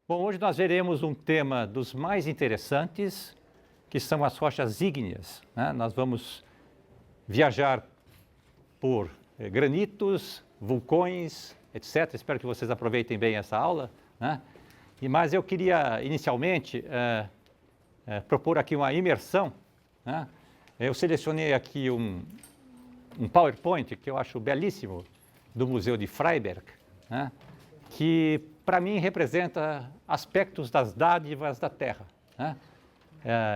Bom, hoje nós veremos um tema dos mais interessantes, que são as rochas ígneas, né? Nós vamos viajar por granitos, vulcões, etc. Espero que vocês aproveitem bem essa aula, né? Mas eu queria, inicialmente, propor aqui uma imersão, né? Eu selecionei aqui um PowerPoint, que eu acho belíssimo, do Museu de Freiberg, né? Que, para mim, representa aspectos das dádivas da Terra, né?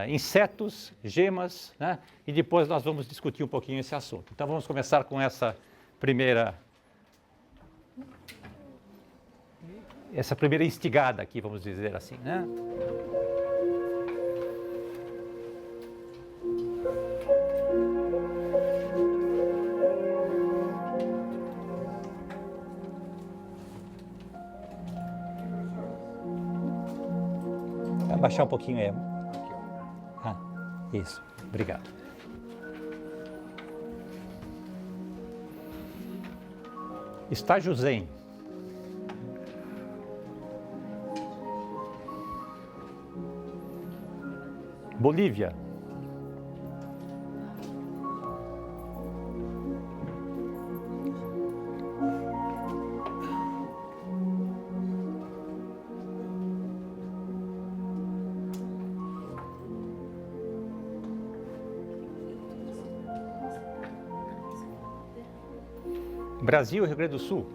Insetos, gemas, né? E depois nós vamos discutir um pouquinho esse assunto. Então, vamos começar com essa primeira instigada aqui, vamos dizer assim, né? Baixar um pouquinho aí. Isso, obrigado. Estágio Zen. Bolívia. Brasil e Rio Grande do Sul.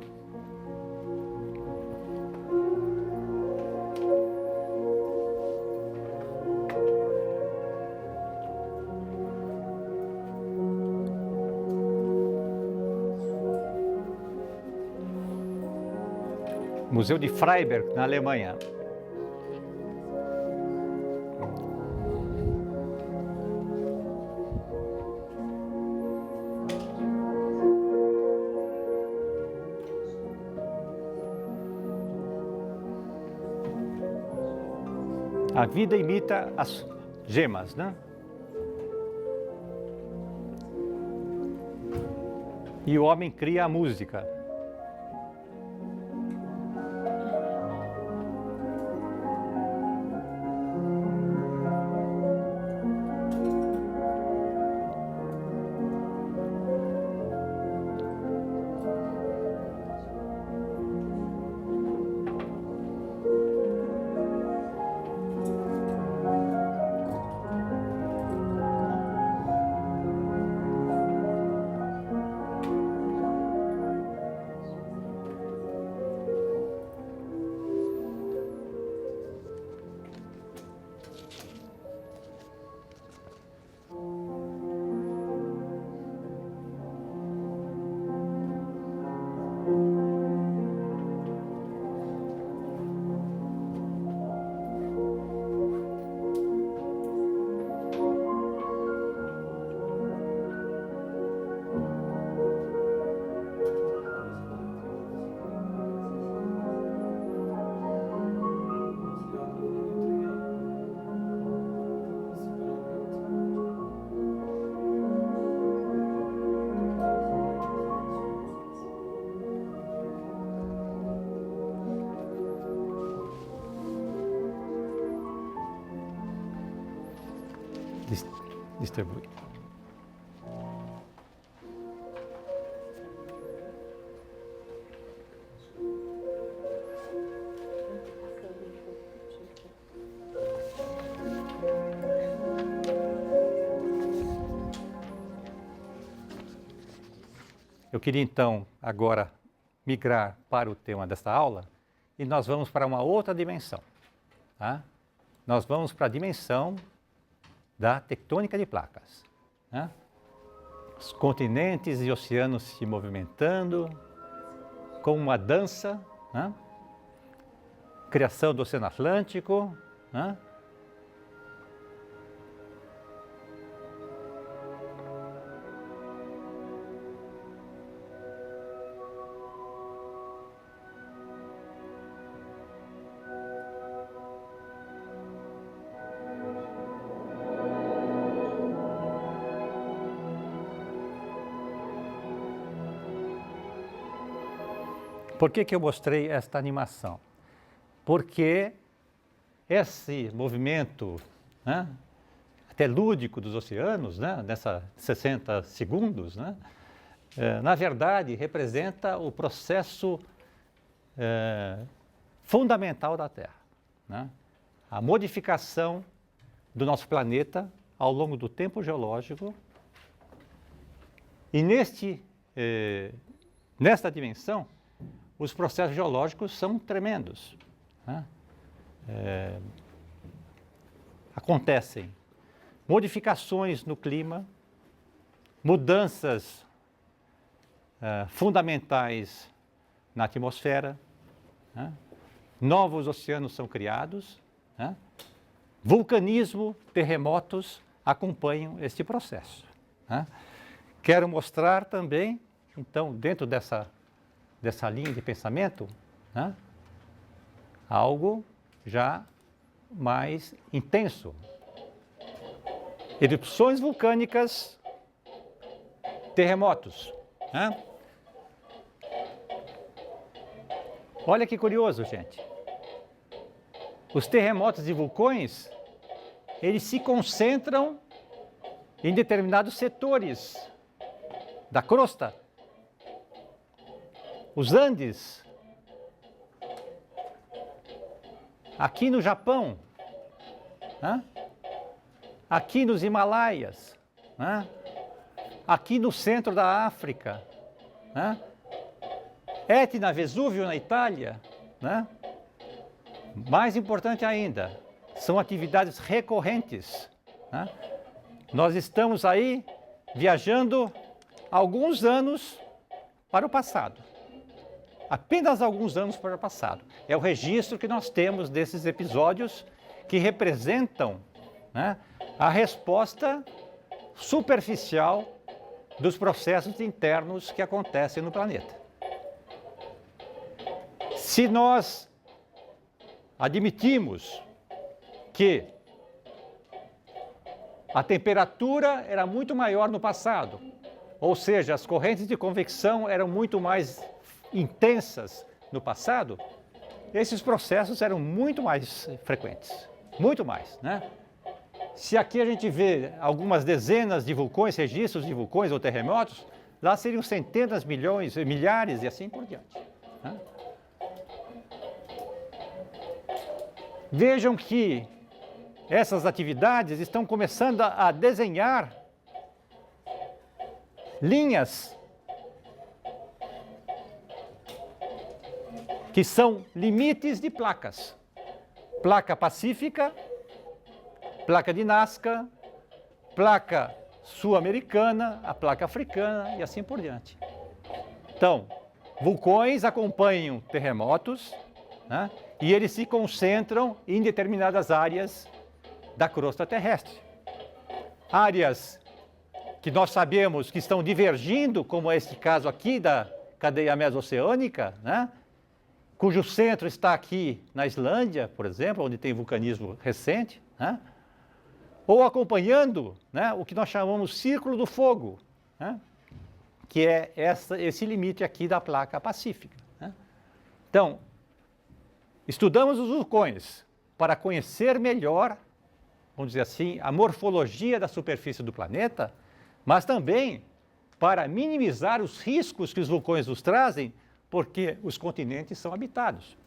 Museu de Freiberg, na Alemanha. A vida imita as gemas, né? E o homem cria a música. Distribui. Eu queria então agora migrar para o tema desta aula e nós vamos para uma outra dimensão, tá? Nós vamos para a dimensão da tectônica de placas, né? Os continentes e oceanos se movimentando como uma dança, né? Criação do Oceano Atlântico, né? Por que eu mostrei esta animação? Porque esse movimento, né, até lúdico dos oceanos, né, nessa 60 segundos, né, na verdade, representa o processo fundamental da Terra, né? A modificação do nosso planeta ao longo do tempo geológico. E nesta dimensão, os processos geológicos são tremendos, né? Acontecem modificações no clima, mudanças fundamentais na atmosfera, né? Novos oceanos são criados, né? Vulcanismo, terremotos acompanham este processo, né? Quero mostrar também, então, dentro dessa linha de pensamento, né, algo já mais intenso. Erupções vulcânicas, terremotos, né? Olha que curioso, gente. Os terremotos de vulcões, eles se concentram em determinados setores da crosta. Os Andes, aqui no Japão, né? Aqui nos Himalaias, né? Aqui no centro da África, né? Etna, Vesúvio na Itália, né? Mais importante ainda, são atividades recorrentes, né? Nós estamos aí viajando alguns anos para o passado. Apenas alguns anos para o passado. É o registro que nós temos desses episódios que representam, né, a resposta superficial dos processos internos que acontecem no planeta. Se nós admitimos que a temperatura era muito maior no passado, ou seja, as correntes de convecção eram muito mais intensas no passado, esses processos eram muito mais frequentes, muito mais, né? Se aqui a gente vê algumas dezenas de vulcões, registros de vulcões ou terremotos, lá seriam centenas, milhões, milhares e assim por diante, né? Vejam que essas atividades estão começando a desenhar linhas que são limites de placas. Placa pacífica, placa de Nazca, placa sul-americana, a placa africana e assim por diante. Então, vulcões acompanham terremotos, né? E eles se concentram em determinadas áreas da crosta terrestre. Áreas que nós sabemos que estão divergindo, como é este caso aqui da cadeia mesoceânica, né? Cujo centro está aqui na Islândia, por exemplo, onde tem vulcanismo recente, né? Ou acompanhando, né, o que nós chamamos Círculo do Fogo, né? Que é esse limite aqui da placa pacífica, né? Então, estudamos os vulcões para conhecer melhor, vamos dizer assim, a morfologia da superfície do planeta, mas também para minimizar os riscos que os vulcões nos trazem, porque os continentes são habitados.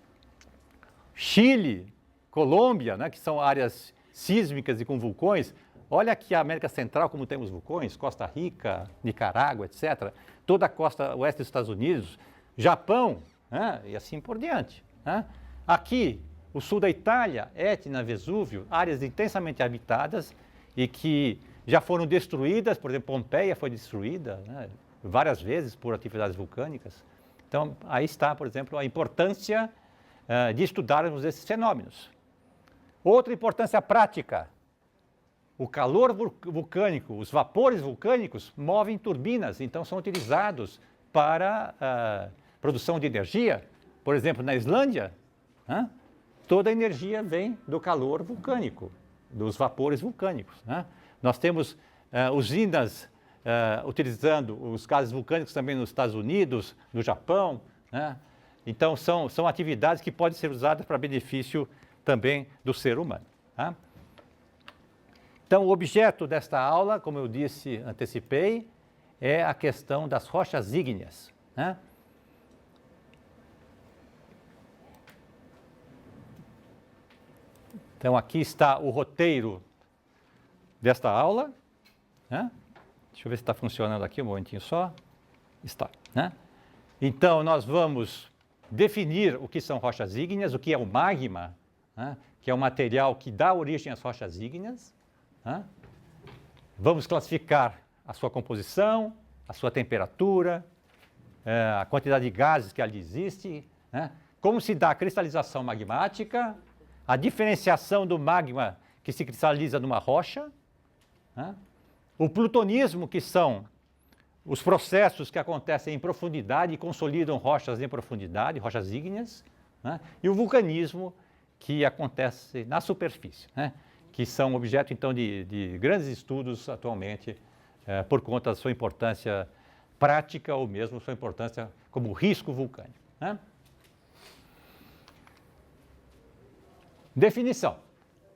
Chile, Colômbia, né, que são áreas sísmicas e com vulcões, olha aqui a América Central como temos vulcões, Costa Rica, Nicarágua, etc. Toda a costa oeste dos Estados Unidos, Japão, né, e assim por diante, né? Aqui, o sul da Itália, Etna, Vesúvio, áreas intensamente habitadas e que já foram destruídas, por exemplo, Pompeia foi destruída, né, várias vezes por atividades vulcânicas. Então, aí está, por exemplo, a importância de estudarmos esses fenômenos. Outra importância prática, o calor vulcânico, os vapores vulcânicos movem turbinas, então são utilizados para a produção de energia. Por exemplo, na Islândia, né, toda a energia vem do calor vulcânico, dos vapores vulcânicos, né? Nós temos usinas utilizando os gases vulcânicos também nos Estados Unidos, no Japão, né? Então, são atividades que podem ser usadas para benefício também do ser humano. Tá? Então, o objeto desta aula, como eu disse, antecipei, é a questão das rochas ígneas. Né? Então, aqui está o roteiro desta aula. Né? Deixa eu ver se está funcionando aqui, um momentinho só. Está. Né? Então, nós vamos definir o que são rochas ígneas, o que é o magma, né? Que é o material que dá origem às rochas ígneas. Né? Vamos classificar a sua composição, a sua temperatura, a quantidade de gases que ali existe, né? Como se dá a cristalização magmática, a diferenciação do magma que se cristaliza numa rocha, né? O plutonismo, que são os processos que acontecem em profundidade e consolidam rochas em profundidade, rochas ígneas, né? E o vulcanismo, que acontece na superfície, né? Que são objeto, então, de grandes estudos atualmente, por conta da sua importância prática ou mesmo sua importância como risco vulcânico. Né? Definição.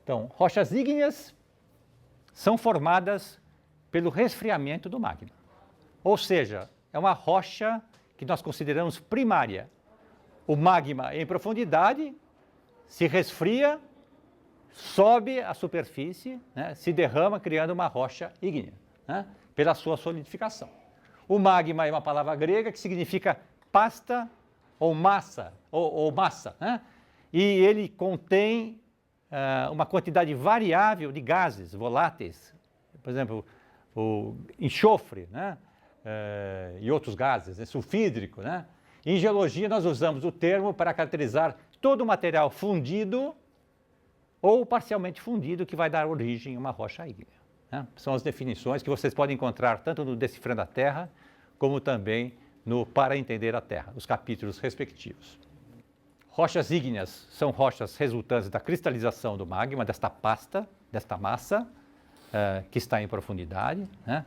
Então, rochas ígneas são formadas pelo resfriamento do magma. Ou seja, é uma rocha que nós consideramos primária. O magma em profundidade se resfria, sobe à superfície, né, se derrama, criando uma rocha ígnea, né, pela sua solidificação. O magma é uma palavra grega que significa pasta ou massa, né, e ele contém uma quantidade variável de gases voláteis, por exemplo, o enxofre, né, e outros gases, né, sulfídrico. Né. Em geologia, nós usamos o termo para caracterizar todo o material fundido ou parcialmente fundido que vai dar origem a uma rocha ígnea. Né? São as definições que vocês podem encontrar tanto no Decifrando a Terra, como também no Para Entender a Terra, os capítulos respectivos. Rochas ígneas são rochas resultantes da cristalização do magma, desta pasta, desta massa, que está em profundidade. Né?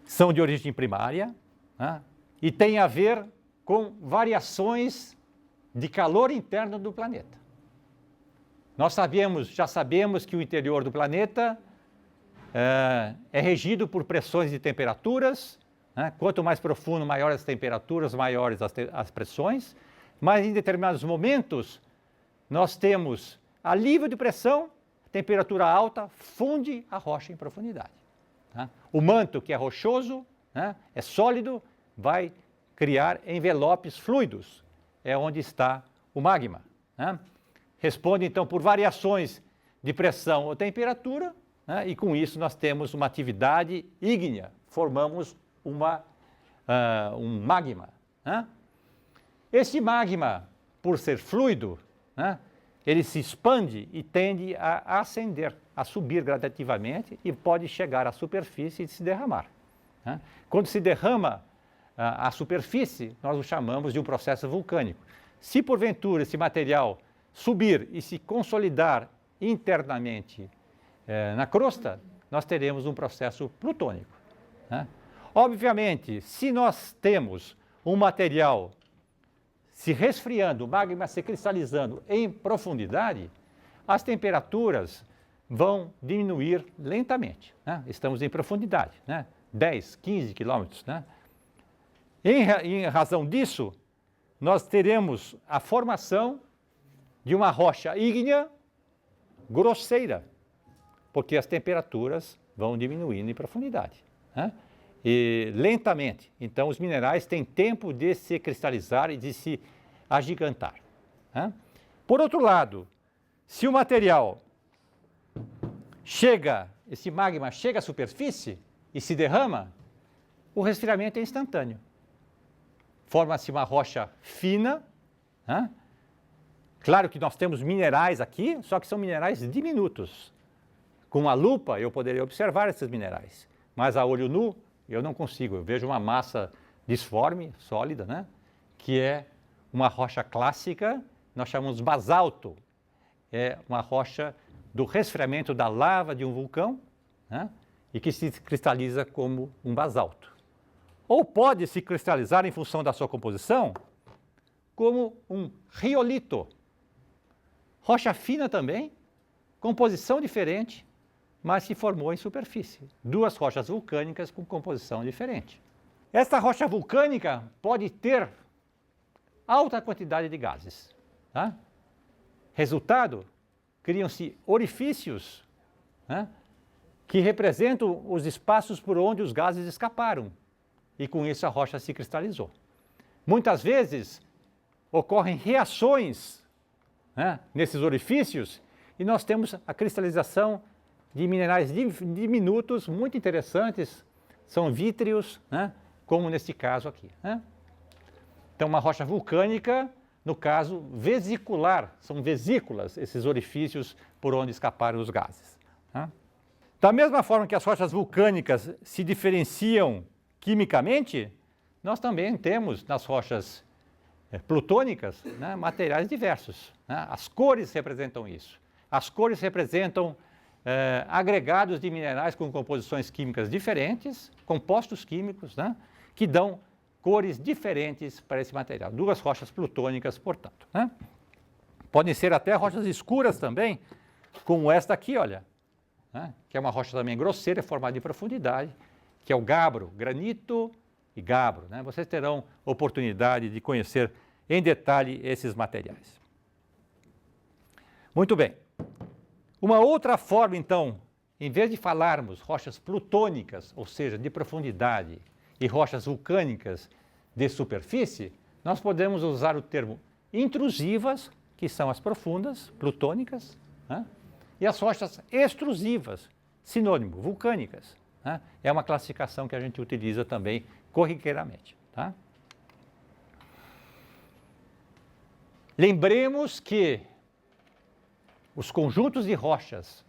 São de origem primária, né? E têm a ver com variações de calor interno do planeta. Nós já sabemos que o interior do planeta é regido por pressões e temperaturas. Né? Quanto mais profundo, maiores as temperaturas, maiores as pressões. Mas em determinados momentos, nós temos alívio de pressão, temperatura alta, funde a rocha em profundidade. Tá? O manto, que é rochoso, né, é sólido, vai criar envelopes fluidos. É onde está o magma. Né? Responde, então, por variações de pressão ou temperatura, né? E com isso nós temos uma atividade ígnea, formamos um magma. Né? Esse magma, por ser fluido, né? Ele se expande e tende a ascender, a subir gradativamente e pode chegar à superfície e se derramar. Né? Quando se derrama à superfície, nós o chamamos de um processo vulcânico. Se porventura esse material subir e se consolidar internamente na crosta, nós teremos um processo plutônico. Né? Obviamente, se nós temos um material se resfriando, o magma se cristalizando em profundidade, as temperaturas vão diminuir lentamente. Né? Estamos em profundidade, né? 10, 15 quilômetros. Né? Em razão disso, nós teremos a formação de uma rocha ígnea grosseira, porque as temperaturas vão diminuindo em profundidade. Né? E lentamente. Então, os minerais têm tempo de se cristalizar e de se agigantar. Né? Por outro lado, se o material esse magma chega à superfície e se derrama, o resfriamento é instantâneo. Forma-se uma rocha fina. Né? Claro que nós temos minerais aqui, só que são minerais diminutos. Com a lupa eu poderia observar esses minerais, mas a olho nu eu não consigo. Eu vejo uma massa disforme, sólida, né? Que é uma rocha clássica, nós chamamos basalto. É uma rocha do resfriamento da lava de um vulcão, né? E que se cristaliza como um basalto. Ou pode se cristalizar em função da sua composição como um riolito, Rocha fina também, composição diferente, mas se formou em superfície. Duas rochas vulcânicas com composição diferente. Esta rocha vulcânica pode ter alta quantidade de gases. Tá? Resultado, criam-se orifícios, né, que representam os espaços por onde os gases escaparam. E com isso a rocha se cristalizou. Muitas vezes ocorrem reações, né, nesses orifícios e nós temos a cristalização de minerais diminutos, muito interessantes, são vítreos, né, como neste caso aqui. Né? Então, uma rocha vulcânica, no caso vesicular, são vesículas esses orifícios por onde escaparam os gases. Né? Da mesma forma que as rochas vulcânicas se diferenciam quimicamente, nós também temos nas rochas plutônicas, né, materiais diversos. Né? As cores representam isso. As cores representam agregados de minerais com composições químicas diferentes, compostos químicos, né, que dão cores diferentes para esse material. Duas rochas plutônicas, portanto. Né? Podem ser até rochas escuras também, como esta aqui, olha, né, que é uma rocha também grosseira, formada em profundidade, que é o gabbro, granito e gabbro. Né? Vocês terão oportunidade de conhecer em detalhe esses materiais. Muito bem. Uma outra forma, então, em vez de falarmos rochas plutônicas, ou seja, de profundidade, e rochas vulcânicas de superfície, nós podemos usar o termo intrusivas, que são as profundas, plutônicas, né? E as rochas extrusivas, sinônimo, vulcânicas. Né? É uma classificação que a gente utiliza também corriqueiramente. Tá? Lembremos que os conjuntos de rochas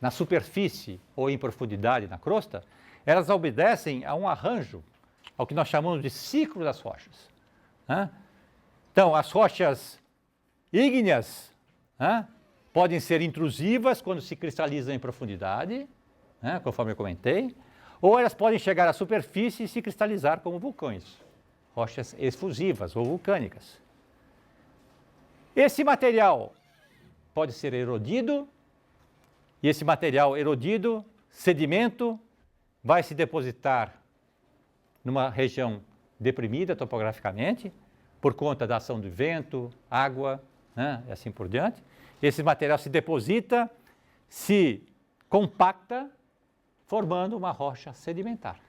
na superfície ou em profundidade na crosta, elas obedecem a um arranjo, ao que nós chamamos de ciclo das rochas. Né? Então, as rochas ígneas, né, podem ser intrusivas quando se cristalizam em profundidade, né, conforme eu comentei, ou elas podem chegar à superfície e se cristalizar como vulcões, rochas efusivas ou vulcânicas. Esse material pode ser erodido, e esse material erodido, sedimento, vai se depositar numa região deprimida topograficamente, por conta da ação do vento, água, né, e assim por diante. Esse material se deposita, se compacta, formando uma rocha sedimentar.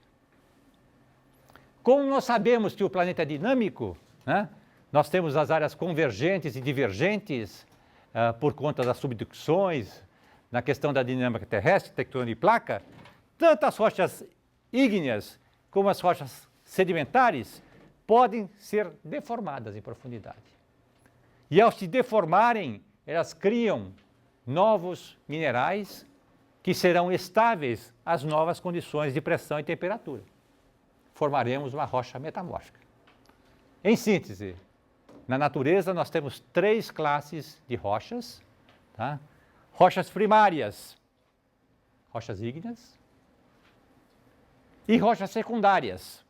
Como nós sabemos que o planeta é dinâmico, né, nós temos as áreas convergentes e divergentes por conta das subducções, na questão da dinâmica terrestre, tectônica de placa, tanto as rochas ígneas como as rochas sedimentares podem ser deformadas em profundidade. E ao se deformarem, elas criam novos minerais que serão estáveis às novas condições de pressão e temperatura. Formaremos uma rocha metamórfica. Em síntese, na natureza nós temos 3 classes de rochas. Tá? Rochas primárias, rochas ígneas, e rochas secundárias,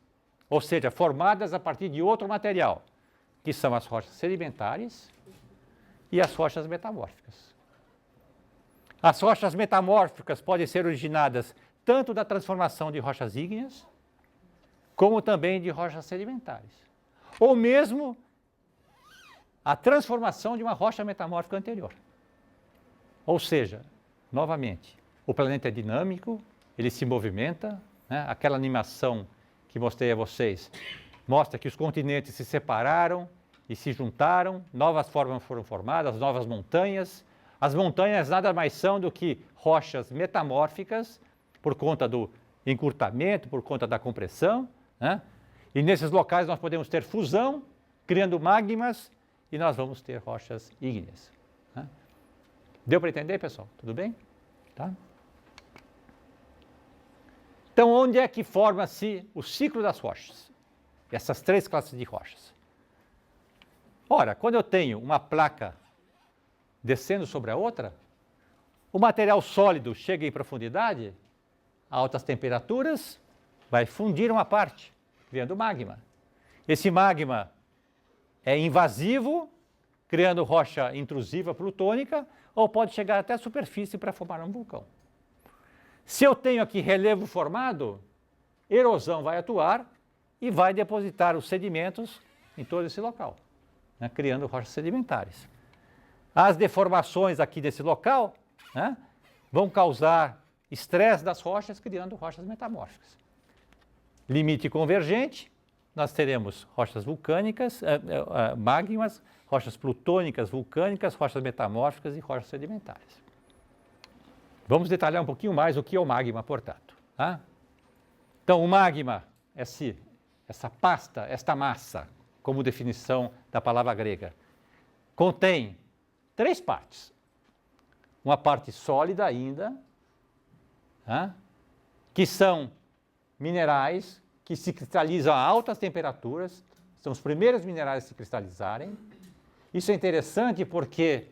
ou seja, formadas a partir de outro material, que são as rochas sedimentares e as rochas metamórficas. As rochas metamórficas podem ser originadas tanto da transformação de rochas ígneas, como também de rochas sedimentares, ou mesmo a transformação de uma rocha metamórfica anterior. Ou seja, novamente, o planeta é dinâmico, ele se movimenta, né? Aquela animação que mostrei a vocês mostra que os continentes se separaram e se juntaram, novas formas foram formadas, novas montanhas. As montanhas nada mais são do que rochas metamórficas, por conta do encurtamento, por conta da compressão. Né? E nesses locais nós podemos ter fusão, criando magmas, e nós vamos ter rochas ígneas. Né? Deu para entender, pessoal? Tudo bem? Tá? Então, onde é que forma-se o ciclo das rochas? Essas 3 classes de rochas. Ora, quando eu tenho uma placa descendo sobre a outra, o material sólido chega em profundidade, a altas temperaturas, vai fundir uma parte, criando magma. Esse magma é invasivo criando rocha intrusiva plutônica, ou pode chegar até a superfície para formar um vulcão. Se eu tenho aqui relevo formado, erosão vai atuar e vai depositar os sedimentos em todo esse local, né, criando rochas sedimentares. As deformações aqui desse local, né, vão causar estresse das rochas, criando rochas metamórficas. Limite convergente, nós teremos rochas vulcânicas, magmas, rochas plutônicas, vulcânicas, rochas metamórficas e rochas sedimentares. Vamos detalhar um pouquinho mais o que é o magma, portanto. Tá? Então, o magma, essa pasta, esta massa, como definição da palavra grega, contém 3 partes. Uma parte sólida ainda, tá? Que são minerais que se cristalizam a altas temperaturas, são os primeiros minerais a se cristalizarem. Isso é interessante porque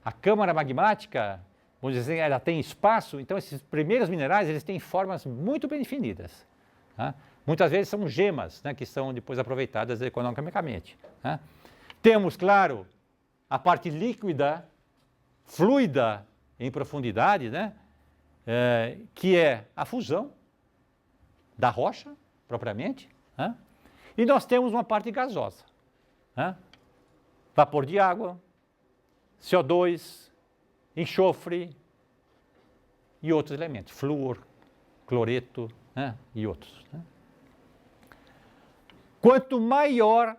a câmara magmática, vamos dizer, ela tem espaço, então esses primeiros minerais eles têm formas muito bem definidas. Tá? Muitas vezes são gemas, né, que são depois aproveitadas economicamente. Tá? Temos, claro, a parte líquida, fluida em profundidade, né, que é a fusão da rocha, propriamente, né? E nós temos uma parte gasosa, né? Vapor de água, CO2, enxofre e outros elementos, flúor, cloreto, né? E outros. Né? Quanto maior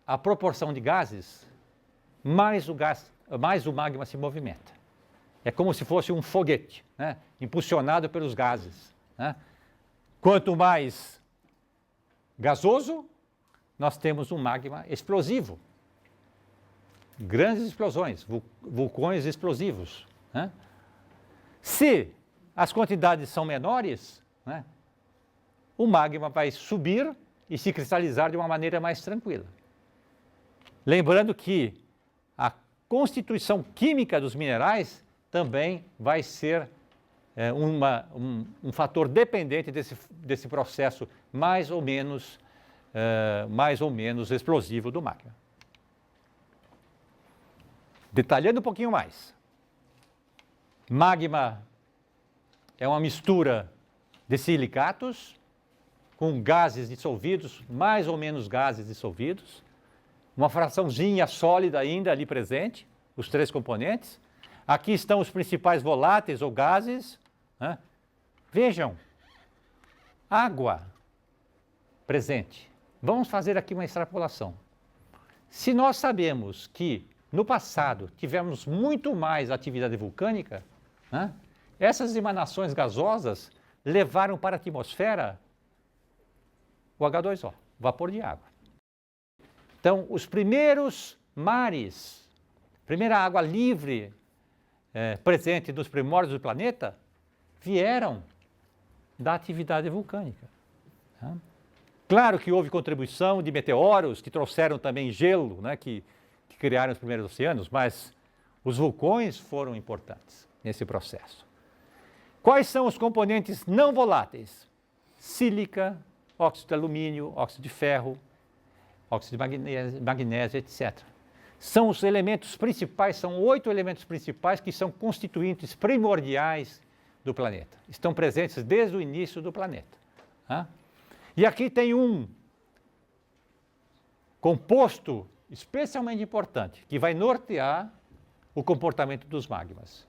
a proporção de gases, mais o magma se movimenta. É como se fosse um foguete, né? Impulsionado pelos gases. Né? Quanto mais gasoso, nós temos um magma explosivo. Grandes explosões, vulcões explosivos. Né? Se as quantidades são menores, né, o magma vai subir e se cristalizar de uma maneira mais tranquila. Lembrando que a constituição química dos minerais também vai ser um fator dependente desse processo mais ou menos explosivo do magma. Detalhando um pouquinho mais, magma é uma mistura de silicatos com gases dissolvidos, mais ou menos gases dissolvidos, uma fraçãozinha sólida ainda ali presente, os 3 componentes. Aqui estão os principais voláteis ou gases. Né? Vejam, água presente. Vamos fazer aqui uma extrapolação. Se nós sabemos que no passado tivemos muito mais atividade vulcânica, né, essas emanações gasosas levaram para a atmosfera o H2O, vapor de água. Então, os primeiros mares, primeira água livre presente nos primórdios do planeta, vieram da atividade vulcânica. Tá? Claro que houve contribuição de meteoros que trouxeram também gelo, né, que criaram os primeiros oceanos, mas os vulcões foram importantes nesse processo. Quais são os componentes não voláteis? Sílica, óxido de alumínio, óxido de ferro, óxido de magnésio, etc. São os elementos principais, são 8 elementos principais que são constituintes primordiais do planeta. Estão presentes desde o início do planeta. Tá? E aqui tem um composto especialmente importante, que vai nortear o comportamento dos magmas.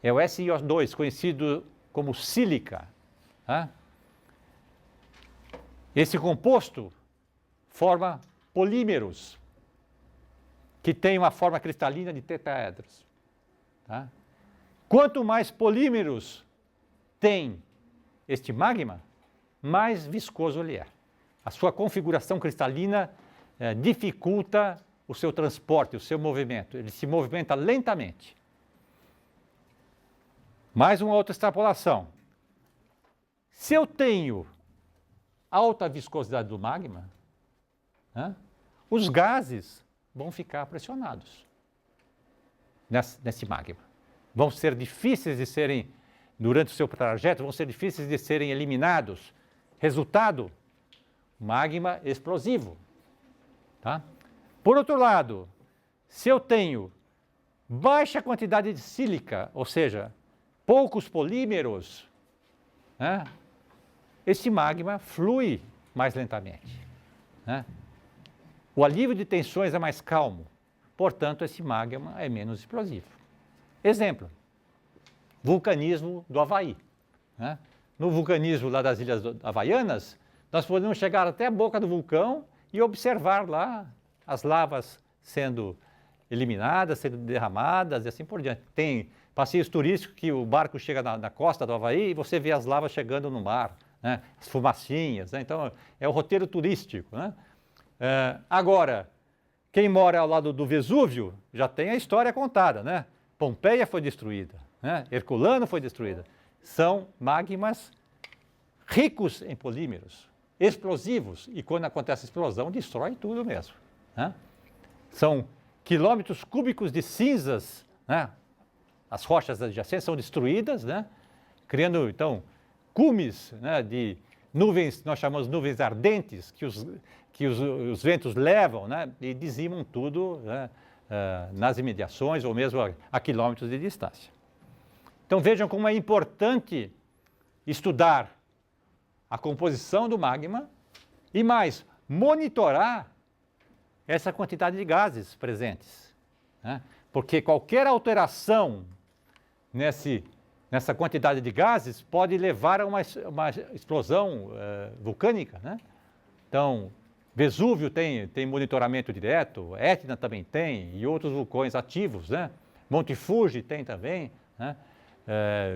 É o SiO2, conhecido como sílica. Tá? Esse composto forma polímeros, que têm uma forma cristalina de tetraedros. Tá? Quanto mais polímeros tem este magma, mais viscoso ele é. A sua configuração cristalina dificulta o seu transporte, o seu movimento. Ele se movimenta lentamente. Mais uma outra extrapolação. Se eu tenho alta viscosidade do magma, né, os gases vão ficar pressionados nesse magma. Vão ser difíceis de serem, durante o seu trajeto, vão ser difíceis de serem eliminados. Resultado, magma explosivo. Tá? Por outro lado, se eu tenho baixa quantidade de sílica, ou seja, poucos polímeros, né, esse magma flui mais lentamente, né? O alívio de tensões é mais calmo, portanto, esse magma é menos explosivo. Exemplo, vulcanismo do Havaí, né? No vulcanismo lá das Ilhas Havaianas, nós podemos chegar até a boca do vulcão e observar lá as lavas sendo eliminadas, sendo derramadas e assim por diante. Tem passeios turísticos que o barco chega na costa do Havaí e você vê as lavas chegando no mar, né? As fumacinhas, né? Então é o roteiro turístico, né? Agora, quem mora ao lado do Vesúvio já tem a história contada, né? Pompeia foi destruída, né? Herculano foi destruída. São magmas ricos em polímeros, explosivos, e quando acontece a explosão, destrói tudo mesmo, né? São quilômetros cúbicos de cinzas, né? As rochas adjacentes são destruídas, né? Criando, então, cumes, né, de nuvens, nós chamamos nuvens ardentes, que os ventos levam, né, e dizimam tudo, né, nas imediações ou mesmo a quilômetros de distância. Então vejam como é importante estudar a composição do magma e mais, monitorar essa quantidade de gases presentes, né? Porque qualquer alteração nessa quantidade de gases pode levar a uma explosão vulcânica, né? Então, Vesúvio tem monitoramento direto, Etna também tem, e outros vulcões ativos, né? Monte Fuji tem também, né?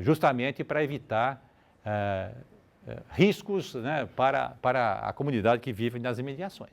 Justamente para evitar riscos, né, para a comunidade que vive nas imediações.